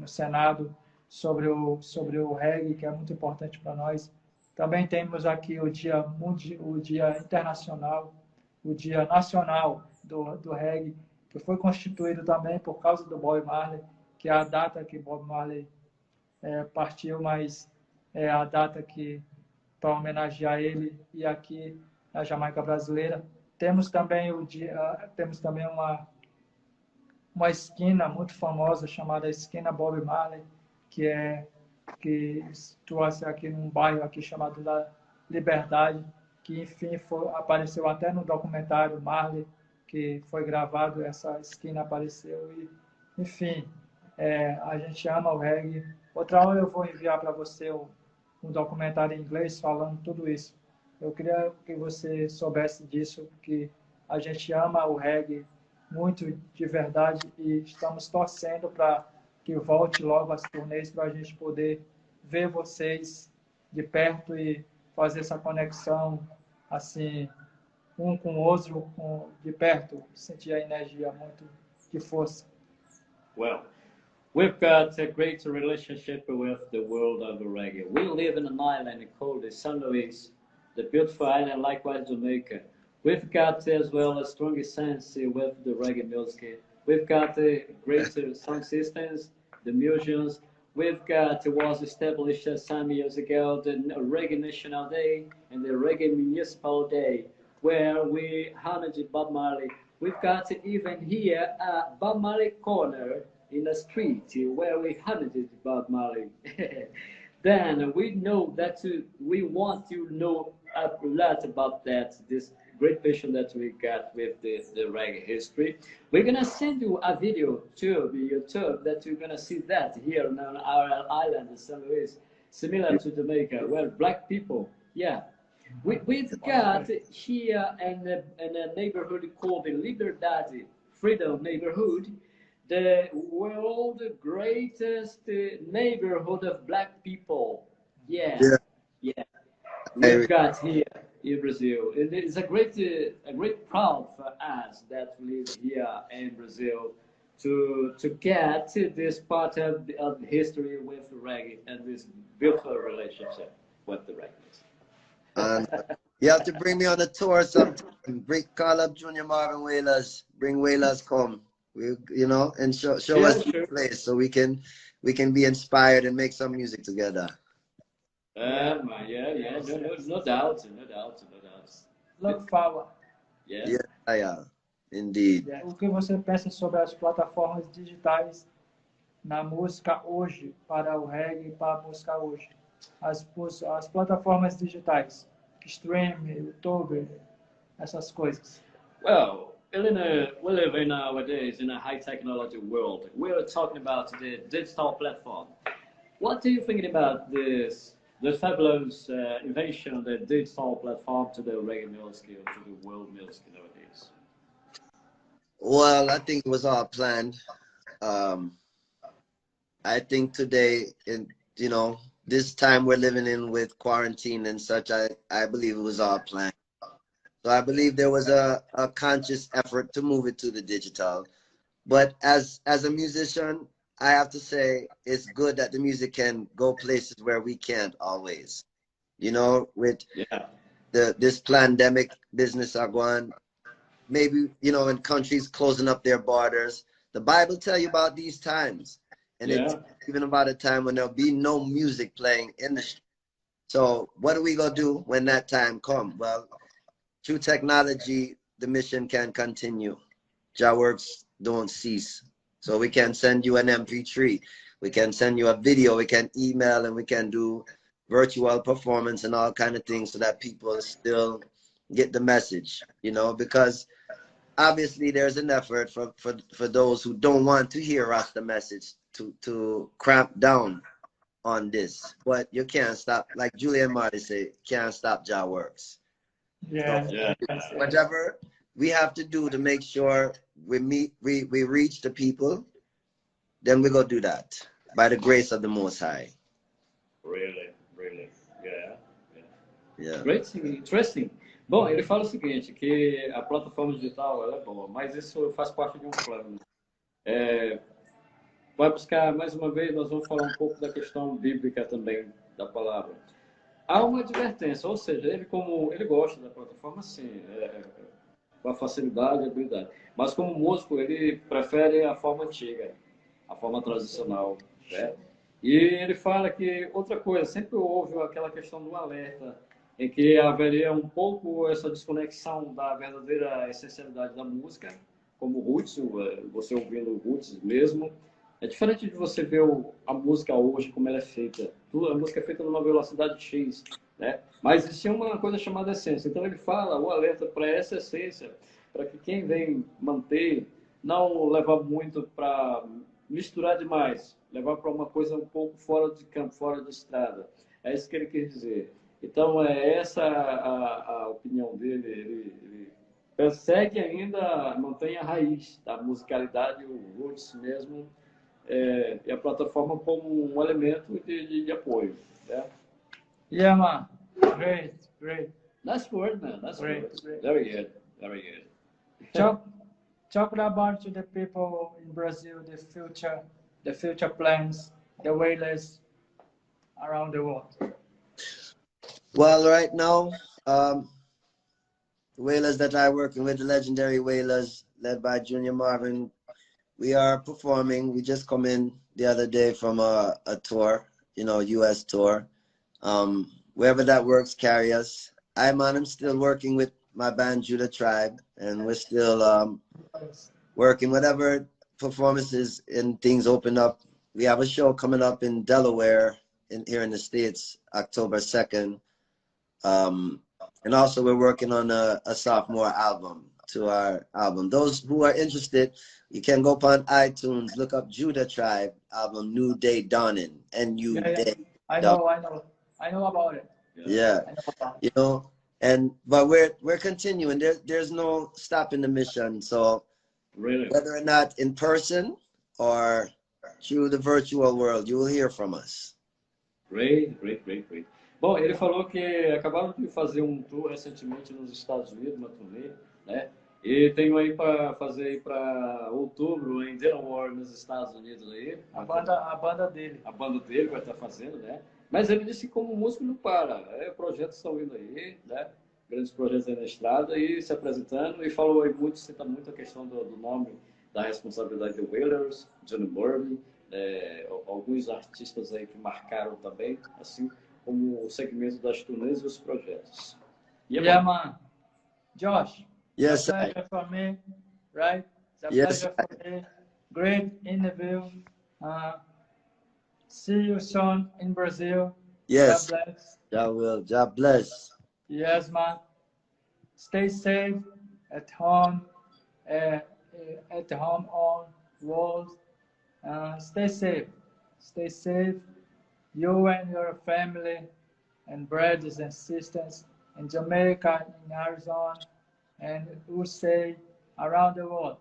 Senado, sobre o reggae, que é muito importante para nós. Também temos aqui o Dia Internacional, o Dia Nacional do Reggae, que foi constituído também por causa do Bob Marley, que é a data que Bob Marley partiu, mas é a data que para homenagear ele. E aqui na Jamaica brasileira temos também uma esquina muito famosa chamada Esquina Bob Marley, que situa-se aqui num bairro aqui chamado da Liberdade, que enfim apareceu até no documentário Marley, que foi gravado. Essa esquina apareceu e enfim, a gente ama o reggae. Outra hora eu vou enviar para você um documentário em inglês falando tudo isso. Eu queria que você soubesse disso, que a gente ama o reggae muito de verdade e estamos torcendo para que volte logo as turnês para a gente poder ver vocês de perto e fazer essa conexão assim um com o outro de perto, sentir a energia muito de força. Well, we've got a great relationship with the world of reggae. We live in an island called the San Luis, the beautiful island, likewise Jamaica. We've got as well a strong sense with the reggae music. We've got great sound systems, the musicians. We've got, it was established some years ago, the Reggae National Day and the Reggae Municipal Day, where we honored Bob Marley. We've got even here a Bob Marley corner in the street where we honored Bob Marley. Then we know that we want to know a lot about that, this great passion that we got with the reggae history. We're gonna send you a video to YouTube that you're gonna see that here on our island in San Luis, similar to Jamaica, where black people, yeah. We've got here in a neighborhood called the Liberdade Freedom Neighborhood, the world's greatest neighborhood of black people. Yeah, yeah. We've got here in Brazil. And it's a great proud for us that we live here in Brazil to get this part of history with reggae and this beautiful relationship with the reggae. And you have to bring me on a tour sometime. Call up Junior Marvin Wailers. Bring Wailers come. You know, and show us the place so we can be inspired and make some music together. Yeah, no doubt. Look forward. Yeah, indeed. O que você pensa sobre as plataformas digitais na música hoje, para o reggae e para a música hoje? As plataformas digitais, stream, YouTube, essas coisas. Well, Elena, we live in nowadays in a high technology world. We're talking about the digital platform. What do you think about this? The fabulous invention of the digital platform to the reggae music, to the world music nowadays? Well, I think it was all planned. I think today, this time we're living in with quarantine and such, I believe it was all planned. So I believe there was a conscious effort to move it to the digital. But as a musician, I have to say it's good that the music can go places where we can't always. With this pandemic business are going, maybe, in countries closing up their borders. The Bible tell you about these times. And it's even about a time when there'll be no music playing in the street. So what are we going to do when that time comes? Well, through technology, the mission can continue. Jah works don't cease. So we can send you an MP3. We can send you a video. We can email, and we can do virtual performance and all kind of things so that people still get the message, because obviously there's an effort for those who don't want to hear us the message to cramp down on this. But you can't stop, like Julian Marty say, can't stop Jah works. So, whatever we have to do to make sure we reach the people, then we're going to do that by the grace of the Most High. Really, yeah. Great, interesting. Bom, ele fala o seguinte, que a plataforma digital ela é boa, mas isso faz parte de um plano. Vai buscar, mais uma vez, nós vamos falar um pouco da questão bíblica também, da palavra. Há uma advertência, ou seja, ele gosta da plataforma, sim, com a facilidade e habilidade. Mas como músico, ele prefere a forma antiga, a forma tradicional, né? E ele fala que, outra coisa, sempre houve aquela questão do alerta, em que haveria um pouco essa desconexão da verdadeira essencialidade da música, como roots, você ouvindo roots mesmo. É diferente de você ver a música hoje, como ela é feita. A música é feita numa velocidade X, né? Mas existia uma coisa chamada essência. Então ele fala, o alerta para essa essência, para que quem vem manter, não levar muito para misturar demais, levar para uma coisa um pouco fora de campo, fora de estrada. É isso que ele quer dizer. Então, essa a opinião dele. Ele persegue ainda, mantém a raiz da musicalidade, o roots mesmo, e a plataforma como um elemento de apoio. Né? Yeah, man. Great. That's good, man. That's Great, good. great. Very good. Very good. Talk about to the people in Brazil, the future plans, the Wailers around the world. Well, right now, Wailers that I working with, the legendary Wailers, led by Junior Marvin, we are performing. We just come in the other day from a tour, you know, US tour. Wherever that works, carry us. I'm still working with my band Judah Tribe, and we're still working whatever performances and things open up. We have a show coming up in Delaware, here in the States, October 2nd. And also we're working on a sophomore album to our album. Those who are interested, you can go upon iTunes, look up Judah Tribe album, New Day Dawning, N-U-Day. I know about it. Yeah, you know, but we're continuing. There's no stopping the mission. So Really? whether or not in person or through the virtual world, you will hear from us. Great, great, great, great. Bom, ele falou que acabaram de fazer um tour recentemente nos Estados Unidos, uma turnê, né? E tem aí para fazer aí para outubro em Delaware, nos Estados Unidos aí. A banda dele. A banda dele vai estar fazendo, né? Mas ele disse que como músico não para. Projetos estão vindo aí, né? Grandes projetos aí na estrada e se apresentando. E falou aí muito, cita muito a questão do nome, da responsabilidade do Wailers, Johnny Murray, alguns artistas aí que marcaram também, assim como o segmento das turnês e os projetos. Yeah, man. Josh. Yes, it's a pleasure for me, right? It's a Yes, pleasure for me. Great interview. See you soon in Brazil. yes. God bless. God bless. Yes, man. Stay safe at home, on world. Stay safe. Stay safe. You and your family and brothers and sisters in Jamaica, in Arizona, and USA, around the world.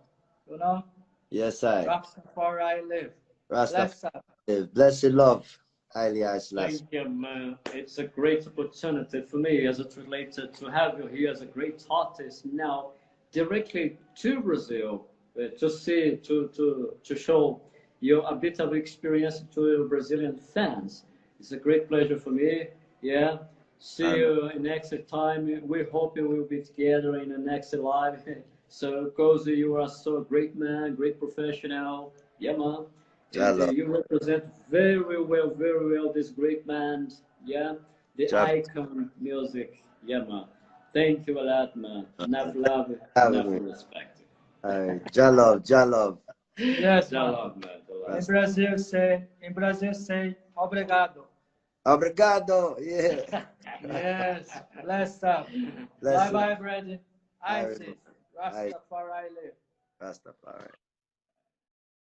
You know? Yes, I. Rastafari live. Rastafari. Blessed love. Highly Thank you, man. It's a great opportunity for me as a translator to have you here as a great artist now, directly to Brazil, to see, to show you a bit of experience to Brazilian fans. It's a great pleasure for me. Yeah. See you in next time. We're hoping we'll be together in the next live. So, Cozy, you are so great man, great professional. Yeah, man. And, you represent very well this great band. Yeah. The icon music. Yeah, man. Thank you a lot, man. Enough love, enough respect. Jalove. Yes, man. In Brazil say obrigado. Obrigado, yeah. Yes, bless up. Bye, Brandon. Isis, Rastafari live. Rastafari.